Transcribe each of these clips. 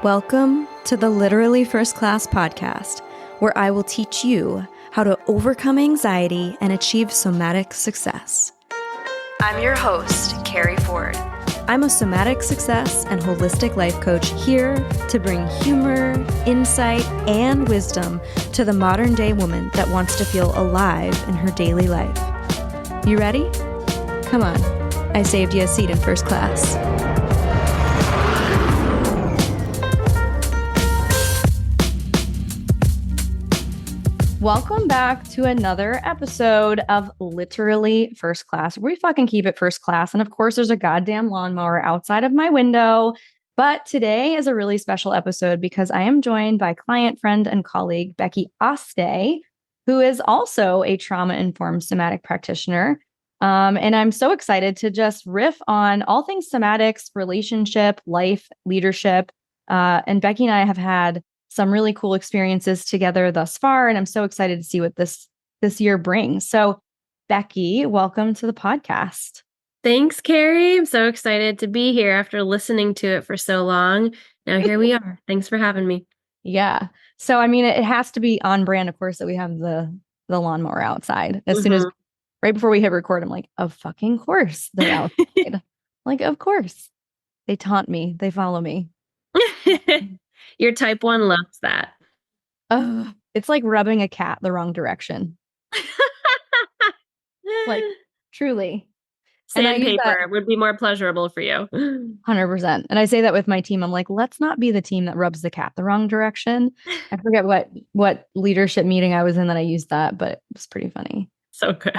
Welcome to the Literally First Class podcast, where I will teach you how to overcome anxiety and achieve somatic success. I'm your host, Carrie Ford. I'm a somatic success and holistic life coach here to bring humor, insight, and wisdom to the modern day woman that wants to feel alive in her daily life. You ready? Come on, I saved you a seat in first class. Welcome back to another episode of Literally First Class. We fucking keep it first class. And of course, there's a goddamn lawnmower outside of my window. But today is a really special episode because I am joined by client, friend, and colleague Becky Aste, who is also a trauma-informed somatic practitioner. And I'm so excited to just riff on all things somatics, relationship, life, leadership. And Becky and I have had some really cool experiences together thus far. And I'm so excited to see what this year brings. So Becky, welcome to the podcast. Thanks, Carrie. I'm so excited to be here after listening to it for so long. Now here we are. Thanks for having me. Yeah. So, I mean, it has to be on brand, of course, that we have the lawnmower outside. As soon as right before we hit record, I'm like, of fucking course they're outside. Like, of course. They taunt me. They follow me. Your type 1 loves that. It's like rubbing a cat the wrong direction. Like, truly. Sandpaper would be more pleasurable for you. 100%. And I say that with my team. I'm like, let's not be the team that rubs the cat the wrong direction. I forget what leadership meeting I was in that I used that, but it was pretty funny. So good.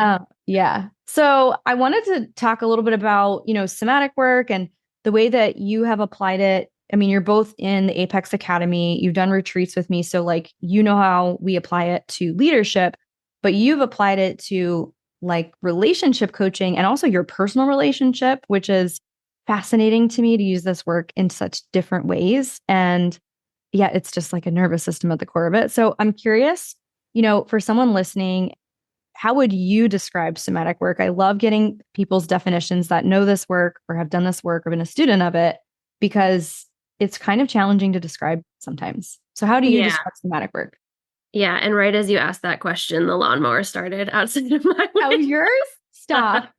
Yeah. So I wanted to talk a little bit about, somatic work and the way that you have applied it. I mean, you're both in the Apex Academy. You've done retreats with me. So like, how we apply it to leadership, but you've applied it to like relationship coaching and also your personal relationship, which is fascinating to me to use this work in such different ways. And yeah, it's just like a nervous system at the core of it. So I'm curious, for someone listening, how would you describe somatic work? I love getting people's definitions that know this work or have done this work or been a student of it, because it's kind of challenging to describe sometimes. So how do you describe somatic work? Yeah. And right as you asked that question, the lawnmower started outside of my window. Oh, yours? Stop.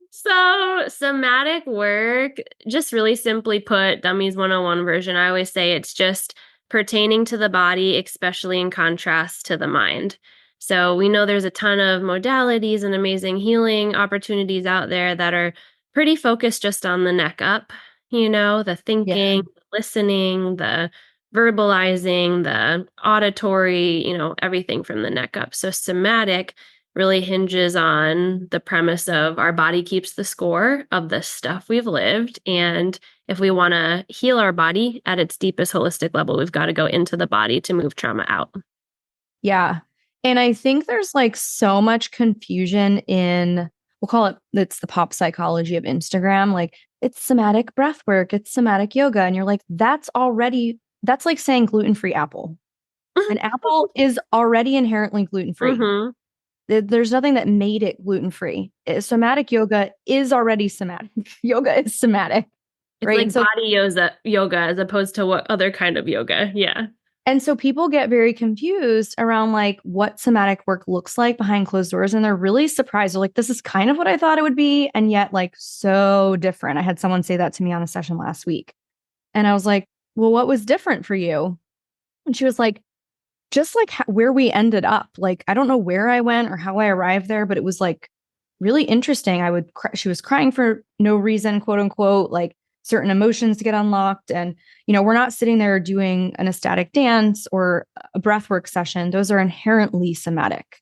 So somatic work, just really simply put, Dummies 101 version, I always say it's just pertaining to the body, especially in contrast to the mind. So we know there's a ton of modalities and amazing healing opportunities out there that are pretty focused just on the neck up, the thinking, the listening, the verbalizing, the auditory, everything from the neck up. So somatic really hinges on the premise of our body keeps the score of the stuff we've lived. And if we want to heal our body at its deepest holistic level, we've got to go into the body to move trauma out. Yeah. And I think there's like so much confusion in, we'll call it, it's the pop psychology of Instagram. Like it's somatic breath work, it's somatic yoga. And you're like, that's like saying gluten-free apple. An apple is already inherently gluten-free. There's nothing that made it gluten-free. Somatic yoga is already somatic. Yoga is somatic. It's right? Like body yoga as opposed to what other kind of yoga. Yeah. And so people get very confused around like what somatic work looks like behind closed doors. And they're really surprised. They're like, this is kind of what I thought it would be. And yet like so different. I had someone say that to me on a session last week. And I was like, well, what was different for you? And she was like, just like where we ended up. Like, I don't know where I went or how I arrived there, but it was like really interesting. She was crying for no reason, quote unquote, like certain emotions to get unlocked. And, we're not sitting there doing an ecstatic dance or a breathwork session. Those are inherently somatic.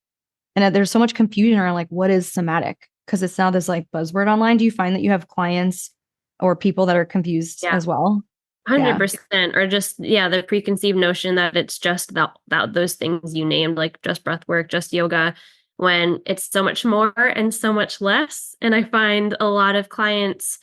And there's so much confusion around like, what is somatic? Because it's now this like buzzword online. Do you find that you have clients or people that are confused as well? 100%. Or just, the preconceived notion that it's just that those things you named, like just breath work, just yoga, when it's so much more and so much less. And I find a lot of clients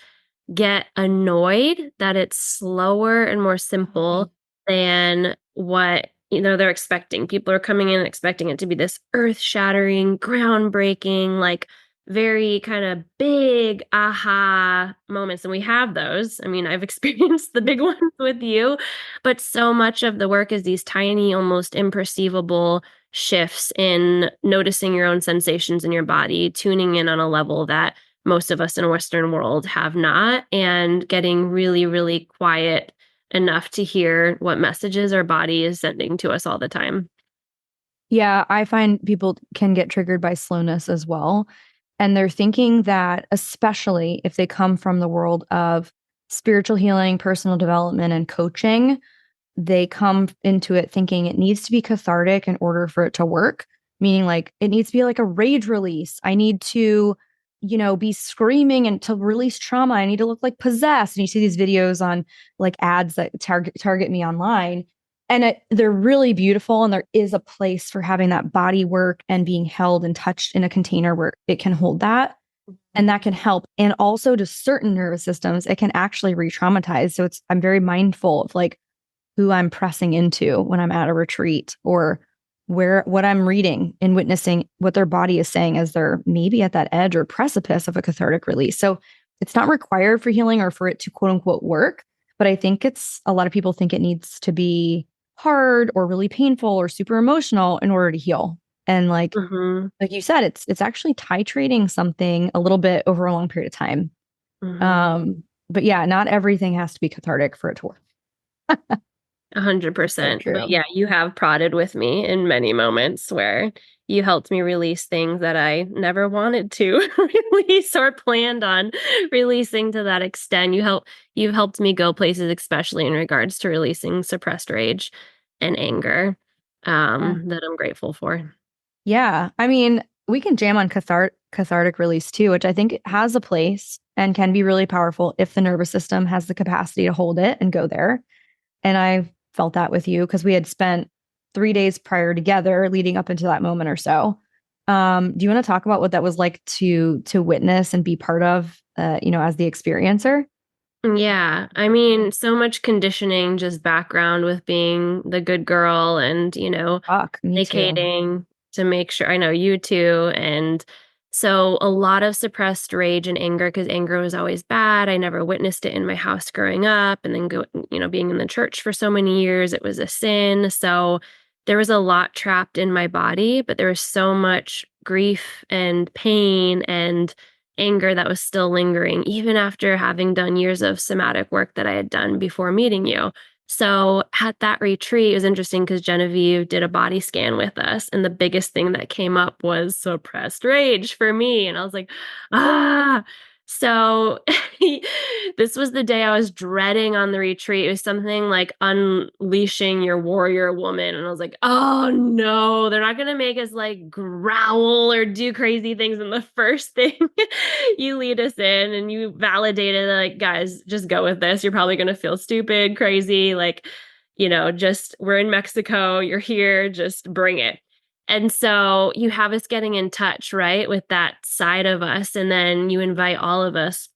get annoyed that it's slower and more simple than what they're expecting. People are coming in expecting it to be this earth-shattering, groundbreaking, like very kind of big aha moments. And we have those. I mean, I've experienced the big ones with you, but so much of the work is these tiny, almost imperceivable shifts in noticing your own sensations in your body, tuning in on a level that most of us in a Western world have not, and getting really, really quiet enough to hear what messages our body is sending to us all the time. Yeah, I find people can get triggered by slowness as well. And they're thinking that, especially if they come from the world of spiritual healing, personal development, and coaching, they come into it thinking it needs to be cathartic in order for it to work, meaning like it needs to be like a rage release. I need to, be screaming and to release trauma. I need to look like possessed. And you see these videos on like ads that target me online. And they're really beautiful. And there is a place for having that body work and being held and touched in a container where it can hold that. And that can help. And also to certain nervous systems, it can actually re-traumatize. So I'm very mindful of like who I'm pressing into when I'm at a retreat, or what I'm reading and witnessing what their body is saying as they're maybe at that edge or precipice of a cathartic release. So it's not required for healing or for it to quote unquote work, but I think it's a lot of people think it needs to be hard or really painful or super emotional in order to heal. And Mm-hmm. like you said, it's actually titrating something a little bit over a long period of time. Mm-hmm. But yeah, not everything has to be cathartic for it to work. 100%. So But true. yeah, you have prodded with me in many moments where you helped me release things that I never wanted to release or planned on releasing to that extent. You've helped me go places, especially in regards to releasing suppressed rage and anger, Yeah. that I'm grateful for. Yeah. I mean, we can jam on cathartic release too, which I think has a place and can be really powerful if the nervous system has the capacity to hold it and go there. And I felt that with you because we had spent 3 days prior together leading up into that moment or so. Do you want to talk about what that was like to witness and be part of, as the experiencer? Yeah, I mean, so much conditioning, just background with being the good girl and, Fuck, me too. placating to make sure I know you too. And so a lot of suppressed rage and anger because anger was always bad. I never witnessed it in my house growing up. And then being in the church for so many years, it was a sin. So there was a lot trapped in my body, but there was so much grief and pain and anger that was still lingering, even after having done years of somatic work that I had done before meeting you. So at that retreat, it was interesting because Genevieve did a body scan with us, and the biggest thing that came up was suppressed rage for me. And I was like, ah. So this was the day I was dreading on the retreat. It was something like unleashing your warrior woman. And I was like, oh no, they're not going to make us like growl or do crazy things in the first thing you lead us in, and you validated like, guys, just go with this. You're probably going to feel stupid, crazy, like, just we're in Mexico, you're here, just bring it. And so you have us getting in touch, right, with that side of us, and then you invite all of us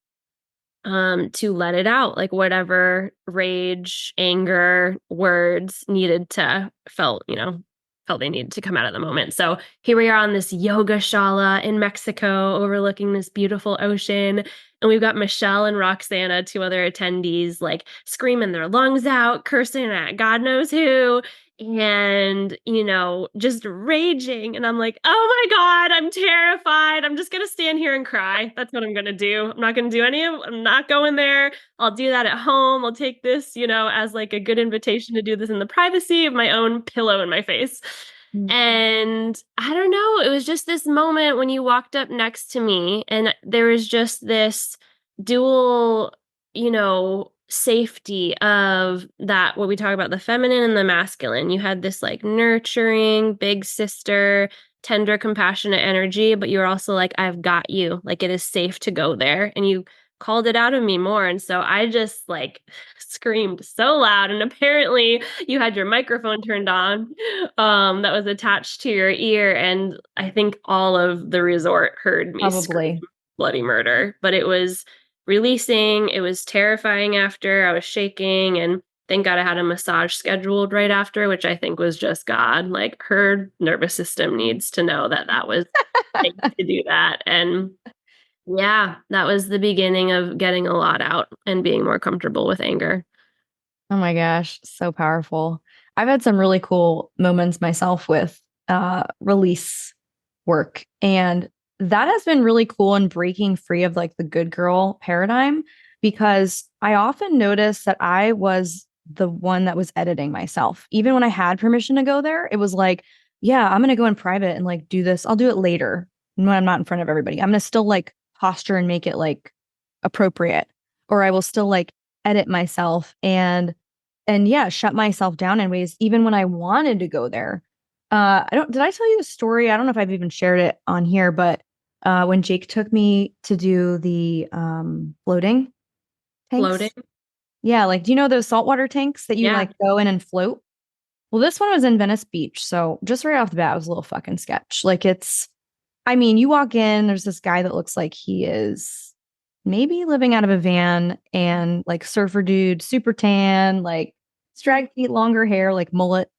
to let it out, like whatever rage, anger, words needed to felt they needed to come out at the moment. So here we are on this yoga shala in Mexico overlooking this beautiful ocean. And we've got Michelle and Roxana, two other attendees, like screaming their lungs out, cursing at God knows who, and, just raging. And I'm like, oh my God, I'm terrified. I'm just going to stand here and cry. That's what I'm going to do. I'm not going to do I'm not going there. I'll do that at home. I'll take this, as like a good invitation to do this in the privacy of my own pillow in my face. Mm. And I don't know, it was just this moment when you walked up next to me, and there was just this dual, safety of that, what we talk about, the feminine and the masculine. You had this like nurturing, big sister, tender, compassionate energy, but you were also like, I've got you. Like it is safe to go there. And you called it out of me more. And so I just like screamed so loud. And apparently you had your microphone turned on that was attached to your ear. And I think all of the resort heard me scream Probably. bloody murder. But it was releasing. It was terrifying after. I was shaking. And Thank God I had a massage scheduled right after, which I think was just God. Like, her nervous system needs to know that that was safe to do that. And yeah, that was the beginning of getting a lot out and being more comfortable with anger. Oh my gosh, so powerful. I've had some really cool moments myself with release work, and that has been really cool in breaking free of like the good girl paradigm, because I often noticed that I was the one that was editing myself. Even when I had permission to go there, it was like, yeah, I'm going to go in private and like do this. I'll do it later when I'm not in front of everybody. I'm going to still like posture and make it like appropriate, or I will still like edit myself and yeah, shut myself down in ways even when I wanted to go there. I don't, did I tell you the story? I don't know if I've even shared it on here, but when Jake took me to do the floating Floating. tanks. Yeah, like do you know those saltwater tanks that you Yeah. like go in and float? Well, this one was in Venice Beach. So just right off the bat, it was a little fucking sketch. Like I mean, you walk in, there's this guy that looks like he is maybe living out of a van, and like surfer dude, super tan, like striped feet, longer hair, like mullet,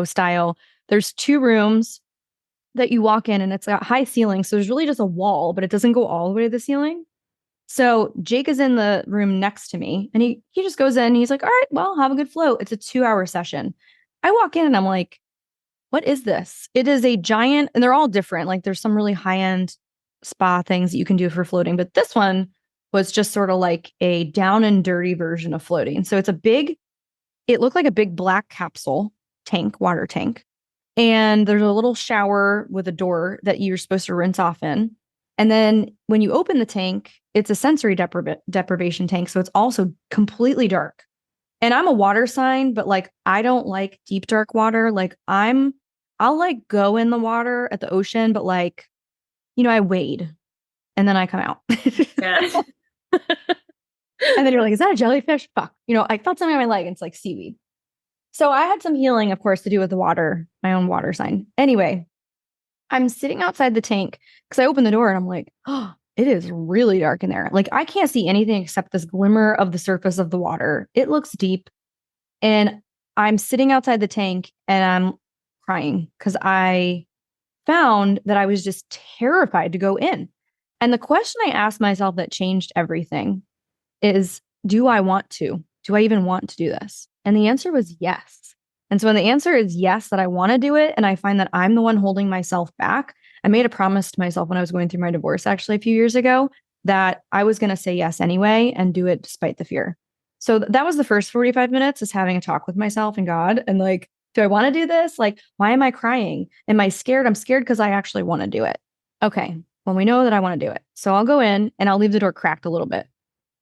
style. There's two rooms that you walk in, and it's got high ceilings. So there's really just a wall, but it doesn't go all the way to the ceiling. So Jake is in the room next to me, and he just goes in and he's like, all right, well, have a good float. It's a 2 hour session. I walk in and I'm like, what is this? It is a giant, and they're all different. Like there's some really high end spa things that you can do for floating, but this one was just sort of like a down and dirty version of floating. So it looked like a big black capsule tank, water tank. And there's a little shower with a door that you're supposed to rinse off in. And then when you open the tank, it's a sensory deprivation tank. So it's also completely dark. And I'm a water sign, but like I don't like deep dark water. I'll like go in the water at the ocean, but like, I wade and then I come out. Yeah. And then you're like, is that a jellyfish? Fuck. I felt something on my leg and it's like seaweed. So I had some healing, of course, to do with the water, my own water sign. Anyway, I'm sitting outside the tank because I open the door and I'm like, oh, it is really dark in there. Like I can't see anything except this glimmer of the surface of the water. It looks deep. And I'm sitting outside the tank and I'm crying because I found that I was just terrified to go in. And the question I asked myself that changed everything is, do I want to? Do I even want to do this? And the answer was yes. And so when the answer is yes, that I want to do it, and I find that I'm the one holding myself back, I made a promise to myself when I was going through my divorce actually a few years ago that I was going to say yes anyway and do it despite the fear. So that was the first 45 minutes, is having a talk with myself and God and like, do I want to do this? Like, why am I crying? Am I scared? I'm scared because I actually want to do it. Okay. Well, we know that I want to do it. So I'll go in and I'll leave the door cracked a little bit.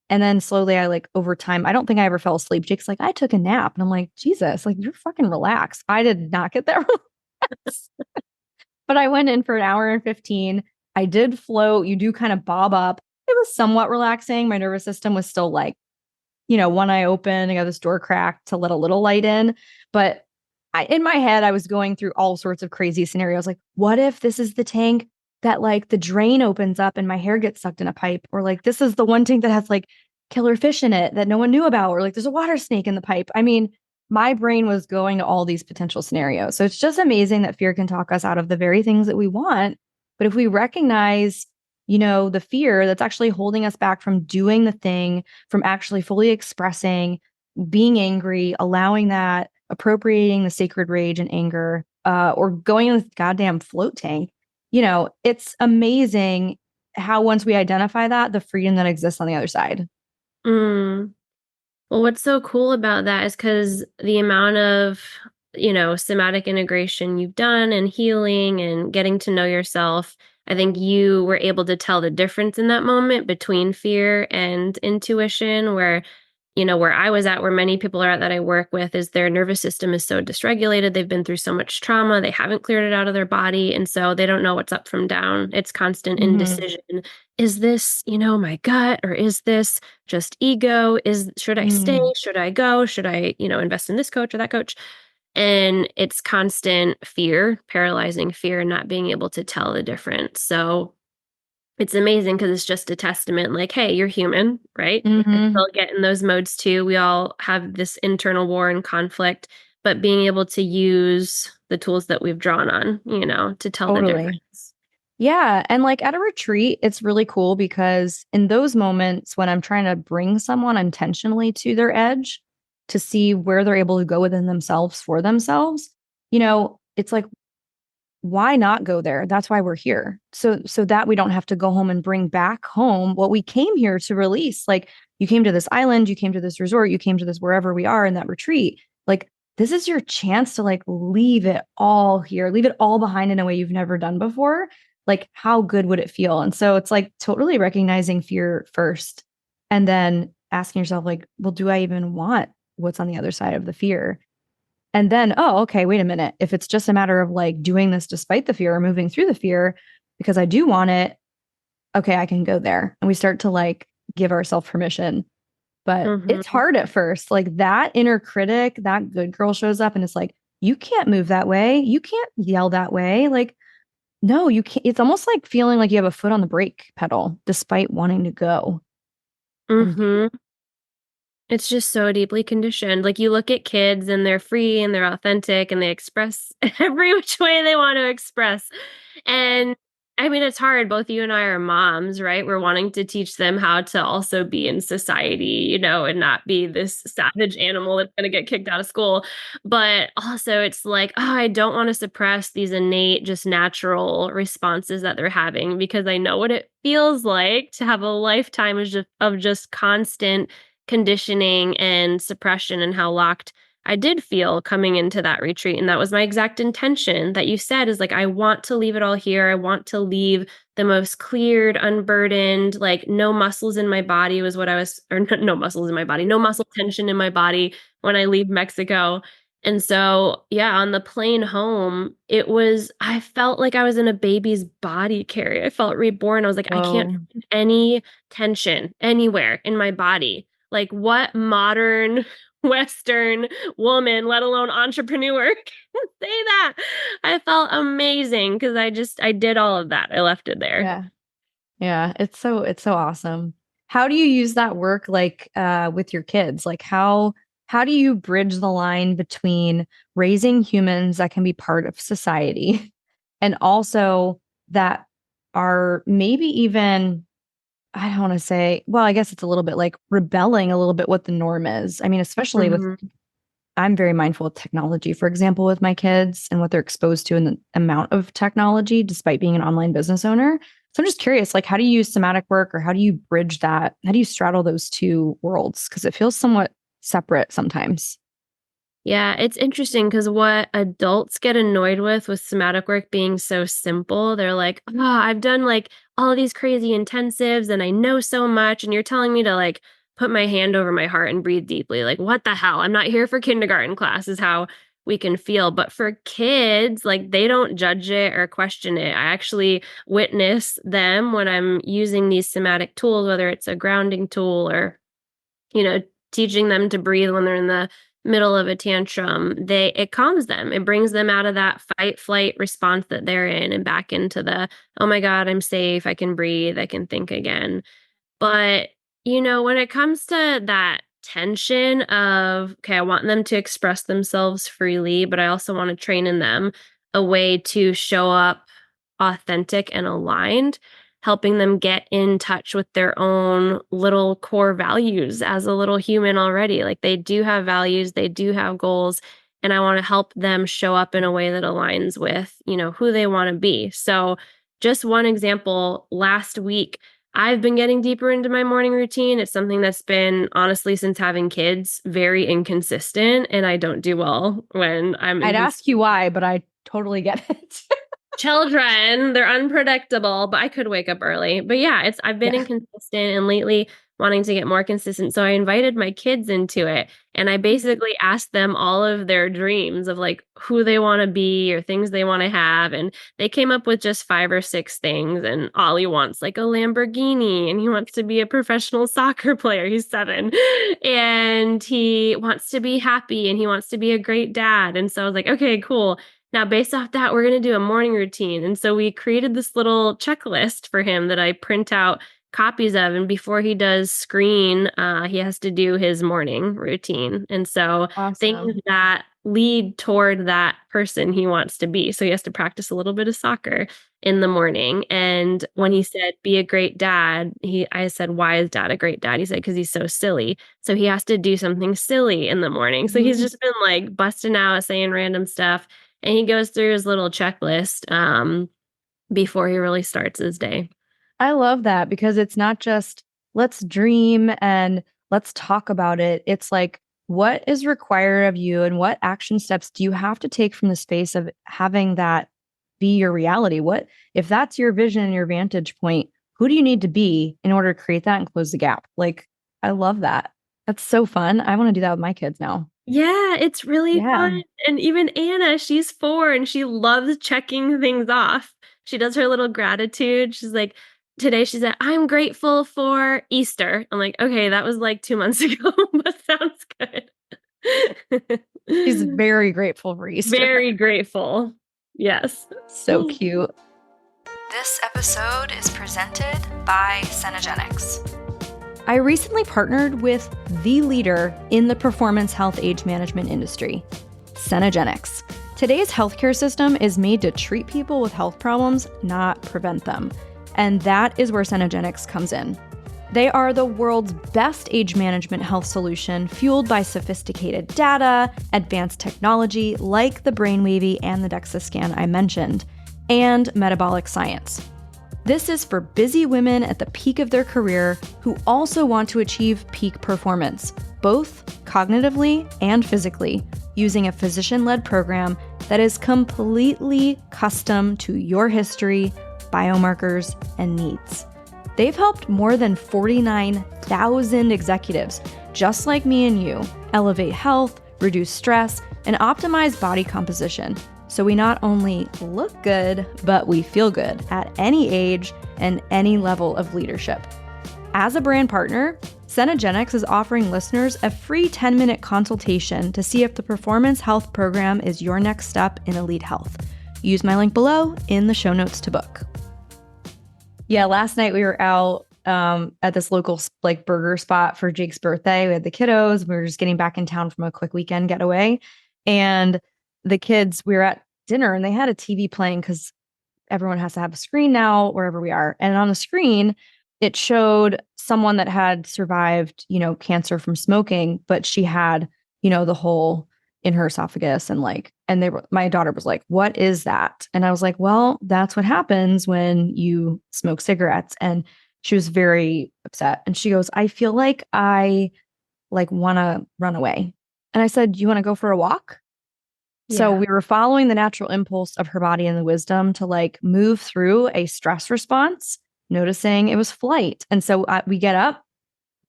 And then slowly I like over time, I don't think I ever fell asleep. Jake's like, I took a nap. And I'm like, Jesus, like you're fucking relaxed. I did not get that relaxed. But I went in for an hour and 15. I did float. You do kind of bob up. It was somewhat relaxing. My nervous system was still like, one eye open. I got this door cracked to let a little light in. But in my head, I was going through all sorts of crazy scenarios. Like, what if this is the tank that like the drain opens up and my hair gets sucked in a pipe? Or like, this is the one tank that has like killer fish in it that no one knew about. Or like, there's a water snake in the pipe. I mean, my brain was going to all these potential scenarios. So it's just amazing that fear can talk us out of the very things that we want. But if we recognize, the fear that's actually holding us back from doing the thing, from actually fully expressing, being angry, allowing that, appropriating the sacred rage and anger, or going in this goddamn float tank, it's amazing how once we identify that, the freedom that exists on the other side. Mm. Well, what's so cool about that is because the amount of, somatic integration you've done and healing and getting to know yourself, I think you were able to tell the difference in that moment between fear and intuition, where I was at, where many people are at that I work with, is their nervous system is so dysregulated. They've been through so much trauma. They haven't cleared it out of their body. And so they don't know what's up from down. It's constant Mm-hmm. indecision. Is this, my gut, or is this just ego? Should I stay? Mm. Should I go? Should I, invest in this coach or that coach? And it's constant fear, paralyzing fear, and not being able to tell the difference. So it's amazing because it's just a testament like, hey, you're human, right? I Hmm. still get in those modes too. We all have this internal war and conflict, but being able to use the tools that we've drawn on, to tell the Totally. difference. Yeah. And like at a retreat, it's really cool because in those moments when I'm trying to bring someone intentionally to their edge to see where they're able to go within themselves for themselves, it's like, why not go there? That's why we're here. So that we don't have to go home and bring back home what we came here to release. Like you came to this island, you came to this resort, you came to this wherever we are in that retreat. Like this is your chance to like leave it all here, leave it all behind in a way you've never done before. Like how good would it feel? And so it's like totally recognizing fear first and then asking yourself like, well, do I even want what's on the other side of the fear? And then, oh, okay, wait a minute. If it's just a matter of like doing this despite the fear or moving through the fear because I do want it, okay, I can go there. And we start to like give ourselves permission. But it's Hmm. hard at first. Like that inner critic, that good girl shows up and it's like, you can't move that way. You can't yell that way. Like, no, you can't. It's almost like feeling like you have a foot on the brake pedal despite wanting to go and do Hmm. It's just so deeply conditioned. Like you look at kids and they're free and they're authentic and they express every which way they want to express. And I mean, it's hard. Both you and I are moms, right? We're wanting to teach them how to also be in society, and not be this savage animal that's going to get kicked out of school. But also, it's like, oh, I don't want to suppress these innate, just natural responses that they're having because I know what it feels like to have a lifetime of just constant conditioning and suppression and how locked I did feel coming into that retreat. And that was my exact intention that you said is like, I want to leave it all here. I want to leave the most cleared, unburdened, like no muscles in my body was what I was, or no muscles in my body, no muscle tension in my body when I leave Mexico. And so, yeah, on the plane home, I felt like I was in a baby's body carry. I felt reborn. I was like, I can't whoa. feel any tension anywhere in my body. Like, what modern Western woman, let alone entrepreneur, can say that? I felt amazing because I did all of that. I left it there. Yeah. Yeah, it's so awesome. How do you use that work like with your kids? Like how do you bridge the line between raising humans that can be part of society and also that are maybe even I don't want to say, well, I guess it's a little bit like rebelling a little bit what the norm is. I mean, especially with Mhm. I'm very mindful of technology, for example, with my kids and what they're exposed to and the amount of technology, despite being an online business owner. So I'm just curious, like, how do you use somatic work or how do you bridge that? How do you straddle those two worlds? Because it feels somewhat separate sometimes. Yeah, it's interesting because what adults get annoyed with somatic work being so simple, they're like, oh, I've done like all of these crazy intensives and I know so much. And you're telling me to like put my hand over my heart and breathe deeply. Like, what the hell? I'm not here for kindergarten class, is how we can feel. But for kids, like they don't judge it or question it. I actually witness them when I'm using these somatic tools, whether it's a grounding tool or you know, teaching them to breathe when they're in the middle of a tantrum, it calms them. It brings them out of that fight flight response that they're in and back into the, oh my God, I'm safe. I can breathe. I can think again. But, when it comes to that tension of, okay, I want them to express themselves freely, but I also want to train in them a way to show up authentic and aligned, helping them get in touch with their own little core values as a little human already. Like they do have values, they do have goals, and I want to help them show up in a way that aligns with, who they want to be. So, just one example, last week I've been getting deeper into my morning routine. It's something that's been honestly since having kids very inconsistent and I don't do well when I'm I'd inconsistent. ask you why, but I totally get it. Children, they're unpredictable, but I could wake up early. But yeah, I've been Yeah. inconsistent and lately wanting to get more consistent. So I invited my kids into it and I basically asked them all of their dreams of like who they want to be or things they want to have. And they came up with just 5 or 6 things. And Ollie wants like a Lamborghini and he wants to be a professional soccer player. He's 7 and he wants to be happy and he wants to be a great dad. And so I was like, okay, cool. Now, based off that, we're going to do a morning routine. And so we created this little checklist for him that I print out copies of. And before he does screen, he has to do his morning routine. And so things Awesome. that lead toward that person he wants to be. So he has to practice a little bit of soccer in the morning. And when he said, be a great dad, I said, why is dad a great dad? He said, because he's so silly. So he has to do something silly in the morning. So he's Mhm. just been like busting out, saying random stuff. And he goes through his little checklist before he really starts his day. I love that because it's not just let's dream and let's talk about it. It's like, what is required of you and what action steps do you have to take from the space of having that be your reality? What, if that's your vision and your vantage point, who do you need to be in order to create that and close the gap? Like, I love that. That's so fun. I want to do that with my kids now. Yeah, it's really Yeah. fun. And even Anna, she's 4 and she loves checking things off. She does her little gratitude. She's like, today she said, I'm grateful for Easter. I'm like, okay, that was like 2 months ago, but sounds good. She's very grateful for Easter. Very grateful. Yes. So cute. This episode is presented by Cenogenics. I recently partnered with the leader in the performance health age management industry, Cenogenics. Today's healthcare system is made to treat people with health problems, not prevent them. And that is where Cenogenics comes in. They are the world's best age management health solution, fueled by sophisticated data, advanced technology like the Brainwavy and the DEXA scan I mentioned, and metabolic science. This is for busy women at the peak of their career who also want to achieve peak performance, both cognitively and physically, using a physician-led program that is completely custom to your history, biomarkers, and needs. They've helped more than 49,000 executives, just like me and you, elevate health, reduce stress, and optimize body composition. So we not only look good, but we feel good at any age and any level of leadership. As a brand partner, Cenogenics is offering listeners a free 10-minute consultation to see if the Performance Health program is your next step in elite health. Use my link below in the show notes to book. Yeah, last night we were out at this local like burger spot for Jake's birthday. We had the kiddos. We were just getting back in town from a quick weekend getaway. And the kids, we were at dinner and they had a TV playing because everyone has to have a screen now wherever we are. And on the screen, it showed someone that had survived, cancer from smoking, but she had, the hole in her esophagus and my daughter was like, what is that? And I was like, well, that's what happens when you smoke cigarettes. And she was very upset. And she goes, I feel like I want to run away. And I said, do you want to go for a walk? So we were following the natural impulse of her body and the wisdom to move through a stress response, noticing it was flight. And so we get up.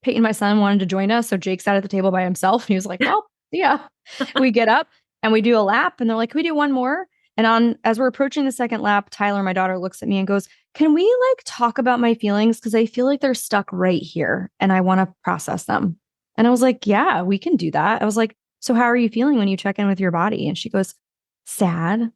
Peyton, my son, wanted to join us. So Jake sat at the table by himself. And he was like, well, yeah. We get up and we do a lap. And they're like, can we do one more? And as we're approaching the second lap, Tyler, my daughter, looks at me and goes, can we talk about my feelings? Because I feel like they're stuck right here and I want to process them. And I was like, yeah, we can do that. I was like, so how are you feeling when you check in with your body? And she goes, sad. And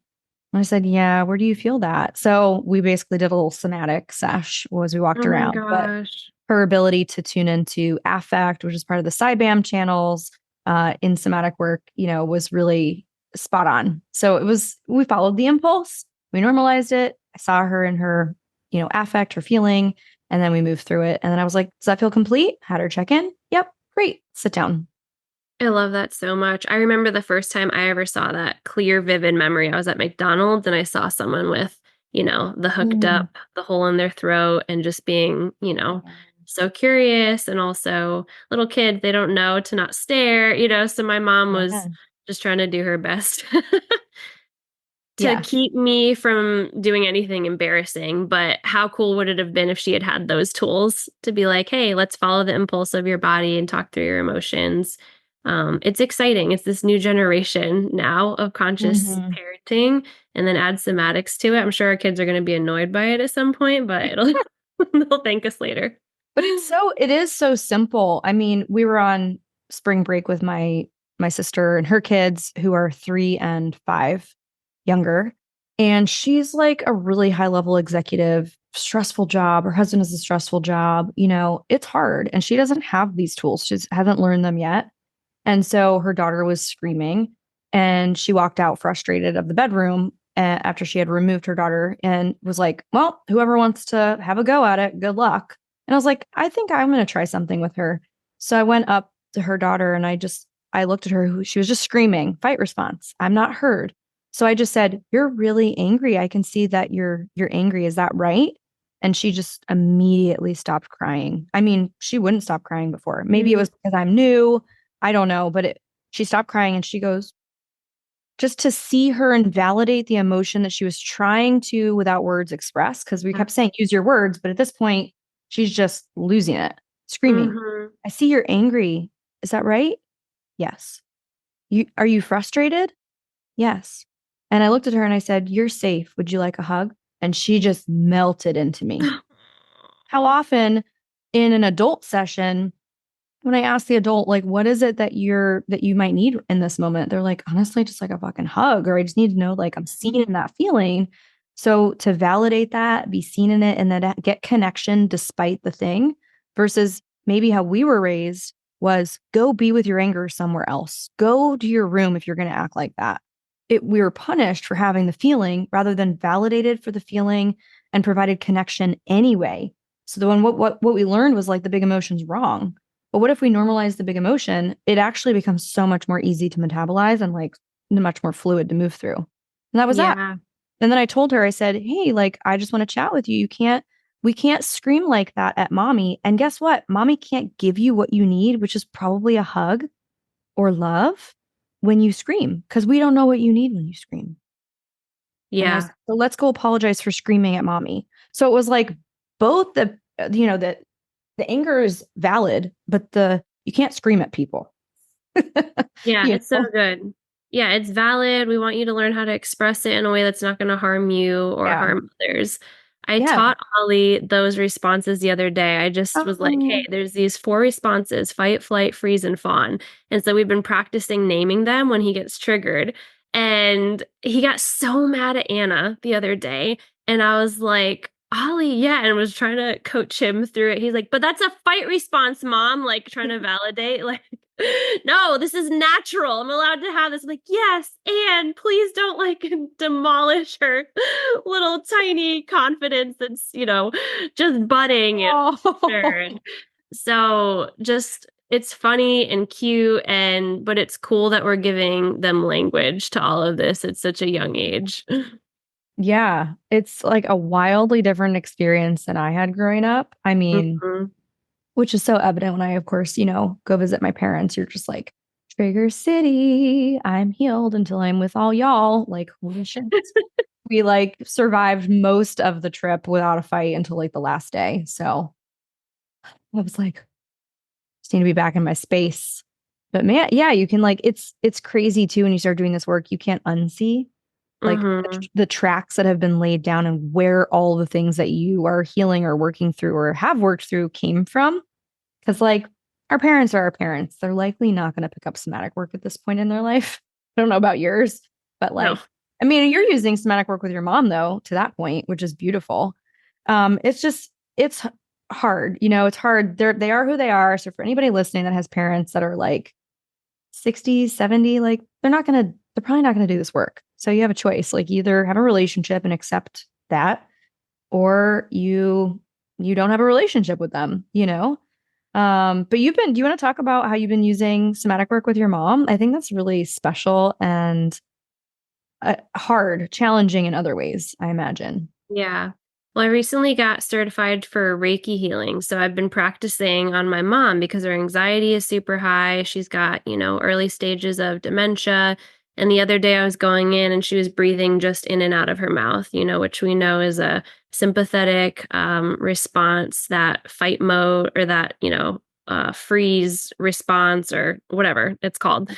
I said, yeah, where do you feel that? So we basically did a little somatic sesh as we walked Oh my around. But gosh. her ability to tune into affect, which is part of the SciBAM channels in somatic work, was really spot on. So we followed the impulse, we normalized it. I saw her in her, affect, her feeling, and then we moved through it. And then I was like, does that feel complete? Had her check in. Yep. Great. Sit down. I love that so much. I remember the first time I ever saw that clear, vivid memory. I was at McDonald's and I saw someone with, the hooked up, the hole in their throat, and just being, so curious. And also, little kids, they don't know to not stare, So my mom was Yeah. just trying to do her best to Yeah. keep me from doing anything embarrassing. But how cool would it have been if she had had those tools to be like, hey, let's follow the impulse of your body and talk through your emotions. It's exciting. It's this new generation now of conscious Mhm. parenting, and then add somatics to it. I'm sure our kids are going to be annoyed by it at some point, but they'll thank us later. But it is so simple. I mean, we were on spring break with my sister and her kids who are 3 and 5. younger. And she's like a really high level executive, stressful job. Her husband has a stressful job. It's hard. And she doesn't have these tools. She hasn't learned them yet. And so her daughter was screaming and she walked out frustrated of the bedroom after she had removed her daughter and was like, well, whoever wants to have a go at it, good luck. And I was like, I think I'm going to try something with her. So I went up to her daughter and I looked at her. She was just screaming, fight response. I'm not heard. So I just said, you're really angry. I can see that you're angry. Is that right? And she just immediately stopped crying. I mean, she wouldn't stop crying before. Maybe it was because I'm new. I don't know, but she stopped crying and she goes, just to see her and validate the emotion that she was trying to, without words, express, because we kept saying, use your words. But at this point, she's just losing it, screaming, Mm-hmm. I see you're angry. Is that right? Yes. Are you frustrated? Yes. And I looked at her and I said, you're safe. Would you like a hug? And she just melted into me. How often in an adult session, when I ask the adult, like, what is it that you might need in this moment? They're like, honestly, just like a fucking hug, or I just need to know, like, I'm seen in that feeling. So to validate that, be seen in it, and then get connection despite the thing versus maybe how we were raised was go be with your anger somewhere else. Go to your room if you're going to act like that. We were punished for having the feeling rather than validated for the feeling and provided connection anyway. So the one what we learned was like the big emotion's wrong. But what if we normalize the big emotion? It actually becomes so much more easy to metabolize and like much more fluid to move through. And that was that. Yeah. And then I told her, I said, hey, like, I just want to chat with you. We can't scream like that at mommy. And guess what? Mommy can't give you what you need, which is probably a hug or love when you scream, because we don't know what you need when you scream. And I was, Yeah. so let's go apologize for screaming at mommy. So it was like both the anger is valid, but you can't scream at people. Yeah, you it's so know? good. Yeah, it's valid. We want you to learn how to express it in a way that's not going to harm you or Yeah. harm others. I Yeah. taught Ollie those responses the other day. I just was like, hey, Oh, there's these 4 responses: fight, flight, freeze, and fawn. And so we've been practicing naming them when he gets triggered. And he got so mad at Anna the other day. And I was like, Ollie, yeah, and was trying to coach him through it. He's like, but that's a fight response, mom, like trying to validate, like, no, this is natural. I'm allowed to have this. I'm like, yes, and please don't like demolish her little tiny confidence that's, just budding. oh. And so just it's funny and cute but it's cool that we're giving them language to all of this at such a young age. Yeah. It's like a wildly different experience than I had growing up. I mean, Mhm. which is so evident when I, of course, go visit my parents. You're just like, Trigger City, I'm healed until I'm with all y'all. Like, holy shit. We like survived most of the trip without a fight until like the last day. So I was like, just need to be back in my space. But man, yeah, you can like it's crazy too when you start doing this work. You can't unsee like Mhm. the tracks that have been laid down and where all the things that you are healing or working through or have worked through came from. Because like our parents are our parents. They're likely not going to pick up somatic work at this point in their life. I don't know about yours, but No. like, I mean, you're using somatic work with your mom though, to that point, which is beautiful. It's hard, it's hard. They are who they are. So for anybody listening that has parents that are like 60, 70, like they're probably not gonna do this work. So you have a choice. Like either have a relationship and accept that, or you don't have a relationship with them. But do you want to talk about how you've been using somatic work with your mom? I think that's really special and hard, challenging in other ways, I imagine. Yeah. Well, I recently got certified for Reiki healing. So I've been practicing on my mom because her anxiety is super high. She's got, early stages of dementia. And the other day I was going in and she was breathing just in and out of her mouth, which we know is a sympathetic response, that fight mode or that, freeze response or whatever it's called.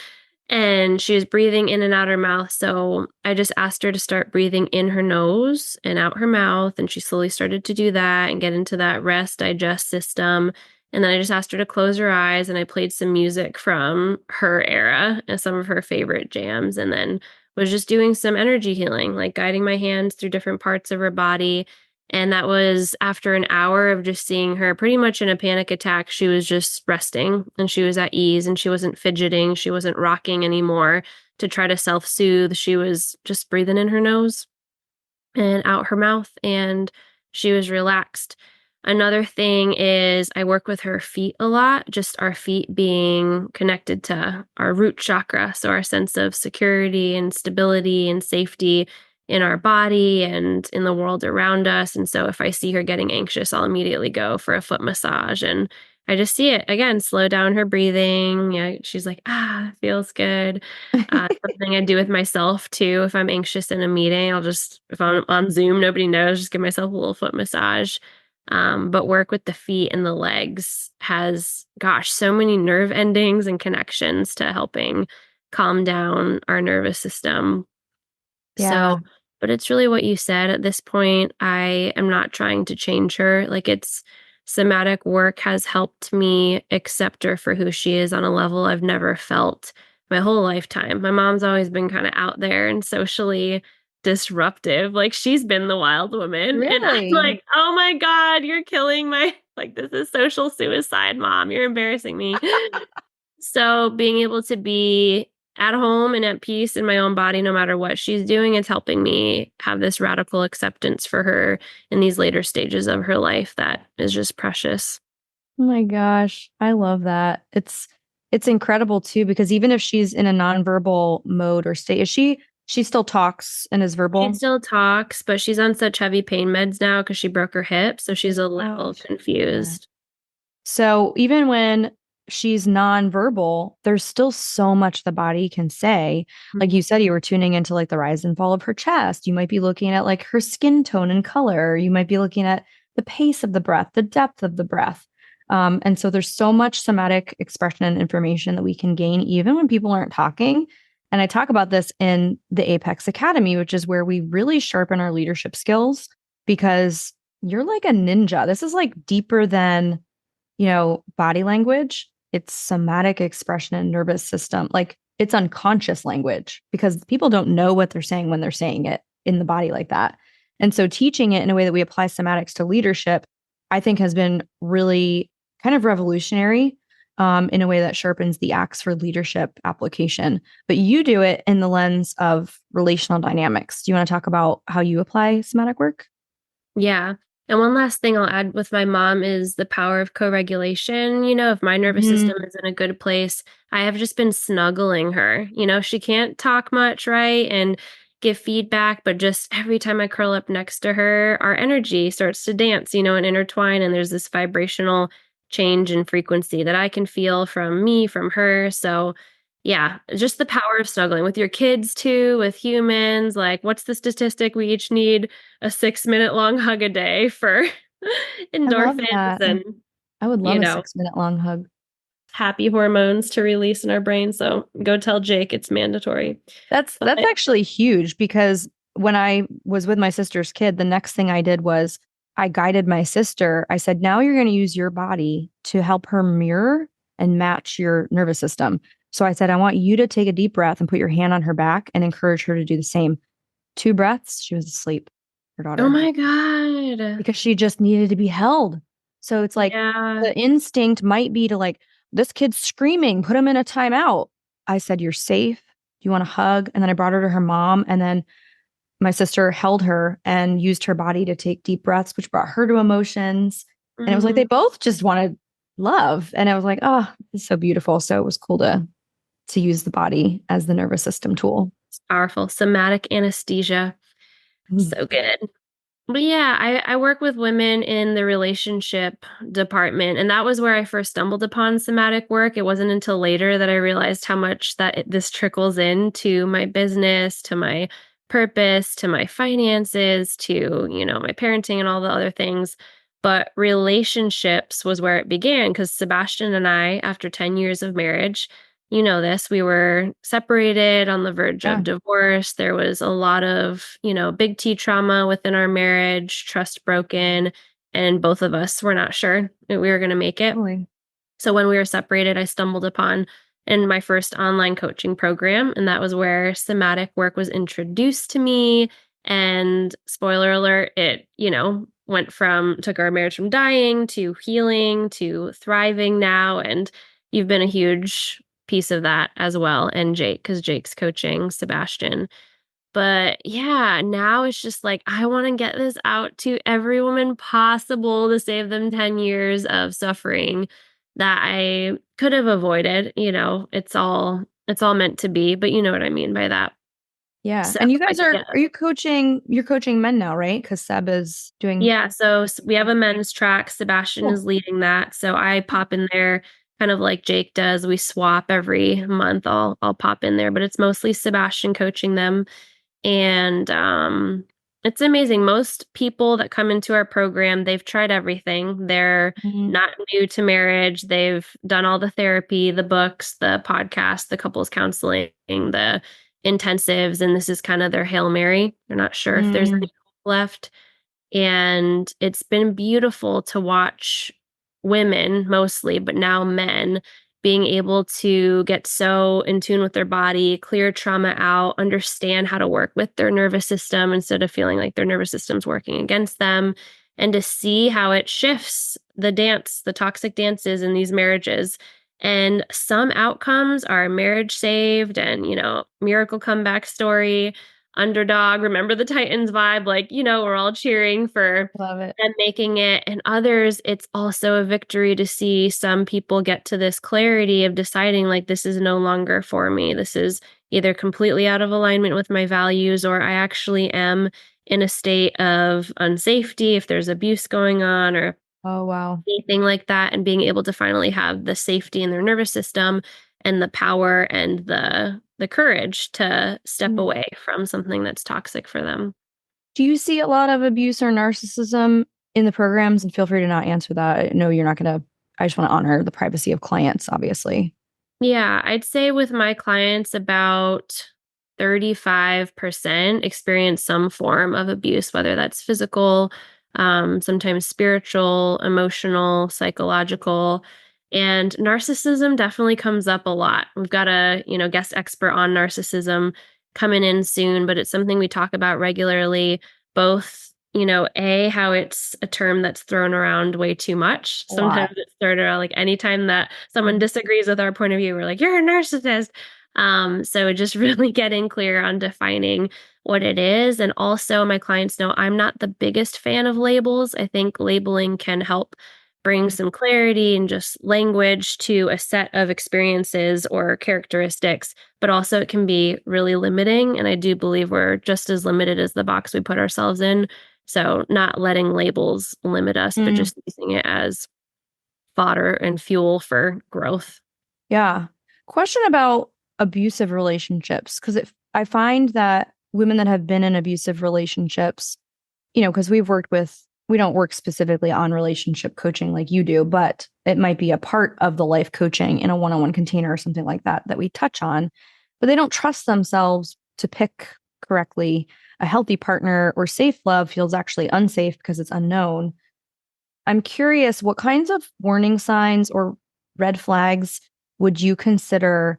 And she was breathing in and out her mouth. So I just asked her to start breathing in her nose and out her mouth. And she slowly started to do that and get into that rest digest system. And then I just asked her to close her eyes and I played some music from her era and some of her favorite jams. And then was just doing some energy healing, like guiding my hands through different parts of her body. And that was after an hour of just seeing her pretty much in a panic attack. She was just resting and she was at ease and she wasn't fidgeting. She wasn't rocking anymore to try to self soothe. She was just breathing in her nose and out her mouth, and she was relaxed. Another thing is I work with her feet a lot, just our feet being connected to our root chakra, so our sense of security and stability and safety in our body and in the world around us. And so if I see her getting anxious, I'll immediately go for a foot massage, and I just see it again, slow down her breathing. Yeah, she's like, feels good. Something I do with myself too. If I'm anxious in a meeting, if I'm on Zoom, nobody knows, just give myself a little foot massage. But work with the feet and the legs has, gosh, so many nerve endings and connections to helping calm down our nervous system. Yeah. So, but it's really what you said. At this point, I am not trying to change her. Like, it's somatic work has helped me accept her for who she is on a level I've never felt my whole lifetime. My mom's always been kind of out there and socially disruptive. Like, she's been the wild woman. And I'm Really? like, oh my God, you're killing my, like, this is social suicide, mom. You're embarrassing me. So being able to be at home and at peace in my own body, no matter what she's doing, it's helping me have this radical acceptance for her in these later stages of her life that is just precious. Oh my gosh, I love that. It's incredible too because even if she's in a nonverbal mode or state, she still talks and is She verbal? still talks, but she's on such heavy pain meds now because she broke her hip. So she's a little Ouch. Yeah. confused. So even when she's nonverbal, there's still so much the body can say. Like you said, you were tuning into like the rise and fall of her chest. You might be looking at like her skin tone and color. You might be looking at the pace of the breath, the depth of the breath. And so there's so much somatic expression and information that we can gain even when people aren't talking. And I talk about this in the Apex Academy, which is where we really sharpen our leadership skills because you're like a ninja. This is like deeper than body language, it's somatic expression and nervous system. Like it's unconscious language because people don't know what they're saying when they're saying it in the body like that. And so teaching it in a way that we apply somatics to leadership, I think has been really kind of revolutionary in a way that sharpens the axe for leadership application. But you do it in the lens of relational dynamics. Do you want to talk about how you apply somatic work? Yeah. And one last thing I'll add with my mom is the power of co-regulation. You know, if my nervous Mhm. system is in a good place, I have just been snuggling her. You know, she can't talk much, right? And give feedback, but just every time I curl up next to her, our energy starts to dance, and intertwine. And there's this vibrational change in frequency that I can feel from me, from her. So, yeah, just the power of snuggling with your kids too, with humans. Like, what's the statistic? We each need a 6-minute long hug a day for I love endorphins that. and, I would love you a know, 6 minute long hug. happy hormones to release in our brain. So go tell Jake it's mandatory. That's But actually huge because when I was with my sister's kid, the next thing I did was I guided my sister. I said, now you're going to use your body to help her mirror and match your nervous system. So I said, I want you to take a deep breath and put your hand on her back and encourage her to do the same. 2 breaths, she was asleep, her oh daughter, my God. because she just needed to be held. So it's like Yeah. the instinct might be to like, this kid's screaming, put him in a timeout. I said, you're safe. Do you want a hug? And then I brought her to her mom. And then my sister held her and used her body to take deep breaths, which brought her to emotions. And it was like they Mhm. both just wanted love. And I was like, oh, it's so beautiful. So it was cool to use the body as the nervous system tool. It's powerful. Somatic anesthesia. Mm. So good. But yeah, I work with women in the relationship department, and that was where I first stumbled upon somatic work. It wasn't until later that I realized how much this trickles into my business, to my purpose, to my finances, to, my parenting and all the other things. But relationships was where it began because Sebastian and I, after 10 years of marriage, you know this, we were separated on the verge of Yeah, divorce. There was a lot of, big T trauma within our marriage, trust broken, and both of us were not sure that we were going to make it. totally. So when we were separated, I stumbled upon in my first online coaching program. And that was where somatic work was introduced to me. And spoiler alert, it, took our marriage from dying to healing to thriving now. And you've been a huge piece of that as well. And Jake, because Jake's coaching Sebastian. But yeah, now it's just like, I want to get this out to every woman possible to save them 10 years of suffering that I could have avoided. It's all meant to be, but you know what I mean by that. Yeah. So, And you guys yeah. are you coaching, you're coaching men now, right? Because Seb is doing. Yeah, so we have a men's track. Sebastian Cool. is leading that. So I pop in there kind of like Jake does. We swap every month. I'll pop in there, but it's mostly Sebastian coaching them. And it's amazing. Most people that come into our program, they've tried everything. They're Mhm. not new to marriage. They've done all the therapy, the books, the podcast, the couples counseling, the intensives, and this is kind of their Hail Mary. They're not sure if there's Mm. any hope left. And it's been beautiful to watch women mostly, but now men being able to get so in tune with their body, clear trauma out, understand how to work with their nervous system instead of feeling like their nervous system's working against them, and to see how it shifts the toxic dances in these marriages. And some outcomes are marriage saved and, miracle comeback story, underdog, remember the Titans vibe, like, we're all cheering for Love it. them making it. And others, it's also a victory to see some people get to this clarity of deciding, like, this is no longer for me. This is either completely out of alignment with my values, or I actually am in a state of unsafety if there's abuse going on or Oh, wow. anything like that, and being able to finally have the safety in their nervous system and the power and the courage to step Mm. away from something that's toxic for them. Do you see a lot of abuse or narcissism in the programs? And feel free to not answer that. I know you're not going to, I just want to honor the privacy of clients, obviously. Yeah, I'd say with my clients, about 35% experience some form of abuse, whether that's physical, sometimes spiritual, emotional, psychological. And narcissism definitely comes up a lot. We've got a, guest expert on narcissism coming in soon, but it's something we talk about regularly, both, how it's a term that's thrown around way too much. A lot. Sometimes it's thrown around like anytime that someone disagrees with our point of view, we're like, you're a narcissist. So just really getting clear on defining what it is. And also, my clients know I'm not the biggest fan of labels. I think labeling can help bring some clarity and just language to a set of experiences or characteristics, but also it can be really limiting. And I do believe we're just as limited as the box we put ourselves in. So, not letting labels limit us, but Mm, just using it as fodder and fuel for growth. yeah. Question about abusive relationships. Because I find that women that have been in abusive relationships, because we don't work specifically on relationship coaching like you do, but it might be a part of the life coaching in a one on one container or something like that that we touch on, but they don't trust themselves to pick correctly. A healthy partner or safe love feels actually unsafe because it's unknown. I'm curious, what kinds of warning signs or red flags would you consider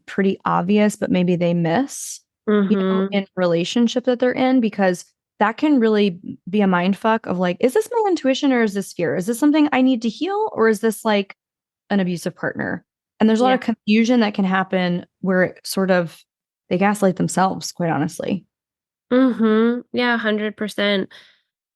pretty obvious, but maybe they miss, Mm-hmm. in relationship that they're in? Because that can really be a mind fuck of like, is this my intuition or is this fear? Is this something I need to heal or is this like an abusive partner? And there's a lot Yeah. of confusion that can happen where it sort of they gaslight themselves, quite honestly. Mm-hmm. Yeah, 100%.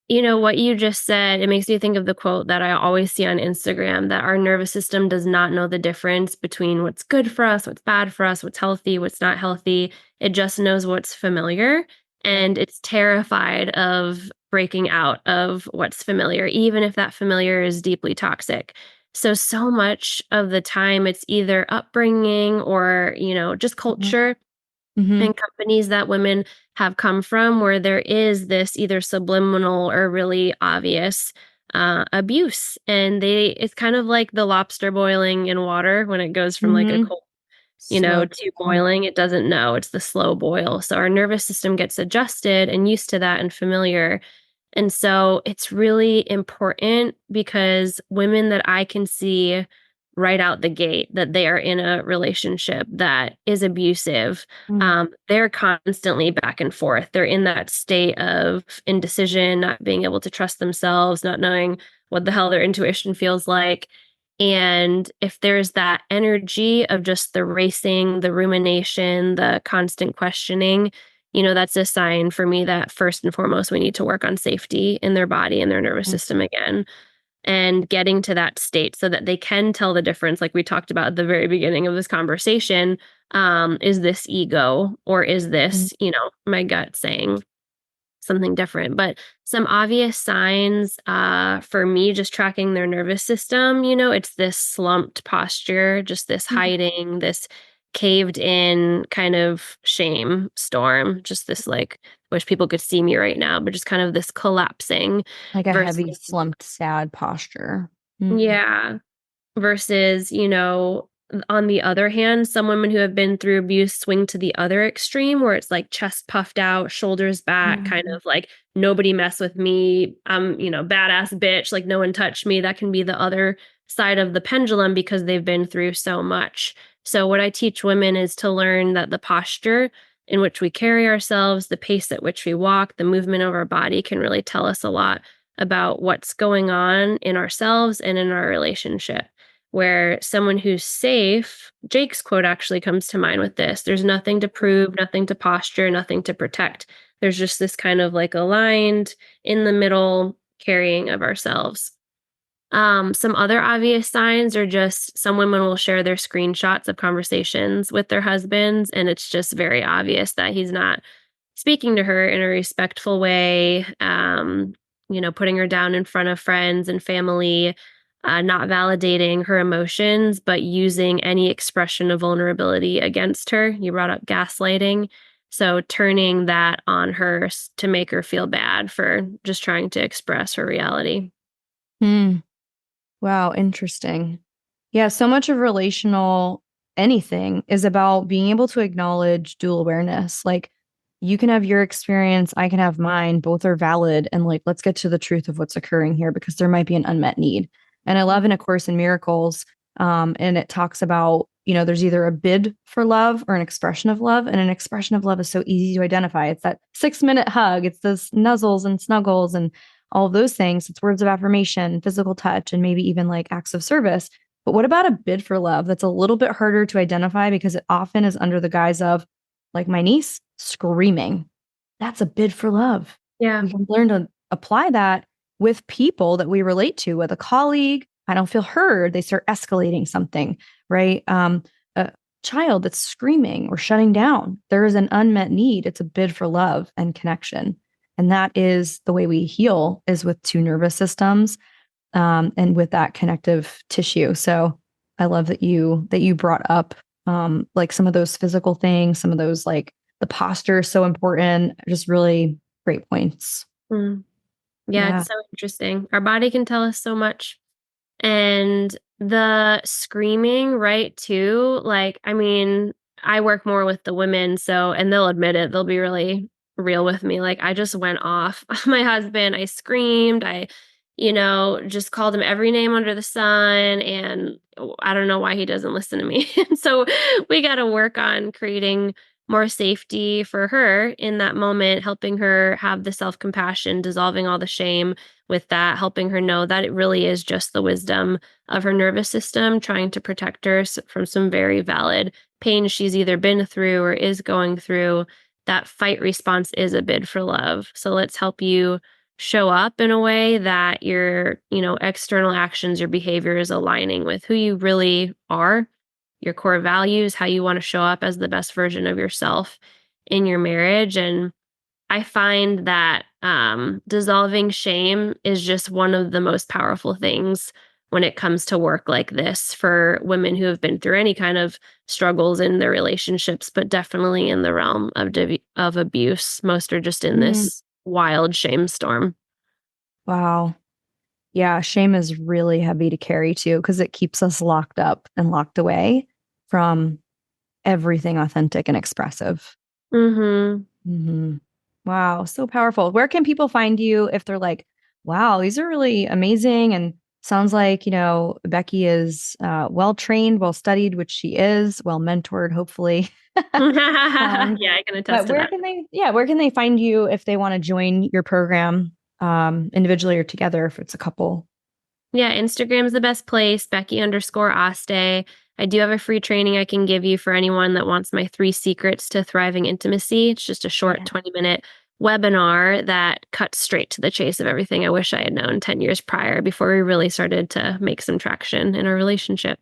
What you just said, it makes me think of the quote that I always see on Instagram, that our nervous system does not know the difference between what's good for us, what's bad for us, what's healthy, what's not healthy. It just knows what's familiar. Yep. And it's terrified of breaking out of what's familiar, even if that familiar is deeply toxic. So much of the time, it's either upbringing or, just Hmm. culture Hmm. and companies that women have come from, where there is this either subliminal or really obvious abuse. And it's kind of like the lobster boiling in water when it goes from like a Hmm. cold, Slow. to boiling. It doesn't know. It's the slow boil. So our nervous system gets adjusted and used to that and familiar. And so it's really important because women that I can see right out the gate that they are in a relationship that is abusive. Mm. They're constantly back and forth. They're in that state of indecision, not being able to trust themselves, not knowing what the hell their intuition feels like. And if there's that energy of just the racing, the rumination, the constant questioning, that's a sign for me that first and foremost, we need to work on safety in their body and their nervous Mm. system again, and getting to that state so that they can tell the difference, like we talked about at the very beginning of this conversation. Is this ego, or is Mm. this, my gut saying something different? But some obvious signs for me, just tracking their nervous system, it's this slumped posture, just this Mm. hiding, this caved in kind of shame storm, just this like, wish people could see me right now, but just kind of this collapsing Like a versus, heavy, slumped, sad posture. Mm. yeah, versus, on the other hand, some women who have been through abuse swing to the other extreme where it's like chest puffed out, shoulders back, kind Mm. of like nobody mess with me. I'm, badass bitch, like no one touched me. That can be the other side of the pendulum because they've been through so much. So what I teach women is to learn that the posture in which we carry ourselves, the pace at which we walk, the movement of our body can really tell us a lot about what's going on in ourselves and in our relationship. Where someone who's safe, Jake's quote actually comes to mind with this: there's nothing to prove, nothing to posture, nothing to protect. There's just this kind of like aligned in the middle carrying of ourselves. Some other obvious signs are just some women will share their screenshots of conversations with their husbands, and it's just very obvious that he's not speaking to her in a respectful way, putting her down in front of friends and family, not validating her emotions, but using any expression of vulnerability against her. You brought up gaslighting. So turning that on her to make her feel bad for just trying to express her reality. Mm. Wow, interesting. Yeah, so much of relational anything is about being able to acknowledge dual awareness. Like, you can have your experience, I can have mine, both are valid. And like, let's get to the truth of what's occurring here because there might be an unmet need. And I love in A Course in Miracles, and it talks about, there's either a bid for love or an expression of love. And an expression of love is so easy to identify. It's that 6 minute hug, it's those nuzzles and snuggles and all of those things. It's words of affirmation, physical touch, and maybe even like acts of service. But what about a bid for love that's a little bit harder to identify because it often is under the guise of, like my niece, screaming? That's a bid for love. Yeah. We can learn to apply that with people that we relate to, with a colleague. I don't feel heard. They start escalating something, right? A child that's screaming or shutting down. There is an unmet need. It's a bid for love and connection. And that is the way we heal, is with two nervous systems, and with that connective tissue. So I love that you brought up like some of those physical things, some of those, like the posture is so important. Just really great points. Mm. Yeah, Yeah. it's so interesting. Our body can tell us so much. And the screaming, right, too, like, I mean, I work more with the women, so, and they'll admit it, they'll be really real with me. Like, I just went off my husband. I screamed. I, just called him every name under the sun. And I don't know why he doesn't listen to me. And so we got to work on creating more safety for her in that moment, helping her have the self compassion, dissolving all the shame with that, helping her know that it really is just the wisdom of her nervous system trying to protect her from some very valid pain she's either been through or is going through. That fight response is a bid for love. So let's help you show up in a way that your, external actions, your behavior is aligning with who you really are, your core values, how you want to show up as the best version of yourself in your marriage. And I find that dissolving shame is just one of the most powerful things when it comes to work like this for women who have been through any kind of struggles in their relationships, but definitely in the realm of abuse. Most are just in Mm. this wild shame storm. Wow. Yeah, shame is really heavy to carry too, because it keeps us locked up and locked away from everything authentic and expressive. Mm-hmm. Hmm. Wow, so powerful. Where can people find you if they're like, wow, these are really amazing and Sounds like, Becky is well trained, well studied, which she is, well mentored, hopefully. Yeah, I can attest But to that. where can they find you if they want to join your program individually or together if it's a couple? Yeah, Instagram's the best place, Becky_Aste. I do have a free training I can give you for anyone that wants my 3 secrets to thriving intimacy. It's just a short Yeah. 20-minute webinar that cuts straight to the chase of everything I wish I had known 10 years prior before we really started to make some traction in our relationship.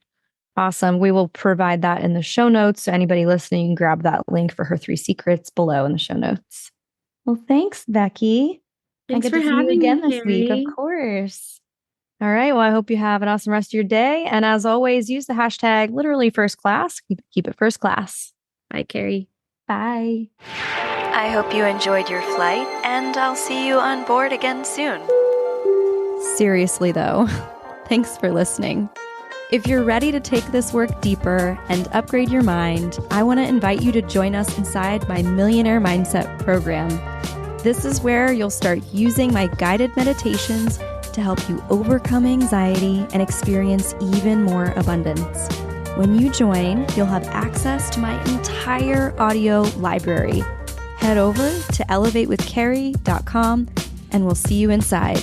Awesome. We will provide that in the show notes. So anybody listening can grab that link for her 3 secrets below in the show notes. Well, thanks, Becky. I Thanks get for to see you having again me, this week, of Carrie. course. All right. Well, I hope you have an awesome rest of your day. And as always, use the hashtag literally first class. Keep it first class. Bye, Carrie. Bye. I hope you enjoyed your flight, and I'll see you on board again soon. Seriously, though, thanks for listening. If you're ready to take this work deeper and upgrade your mind, I want to invite you to join us inside my Millionaire Mindset program. This is where you'll start using my guided meditations to help you overcome anxiety and experience even more abundance. When you join, you'll have access to my entire audio library. Head over to elevatewithcarrie.com and we'll see you inside.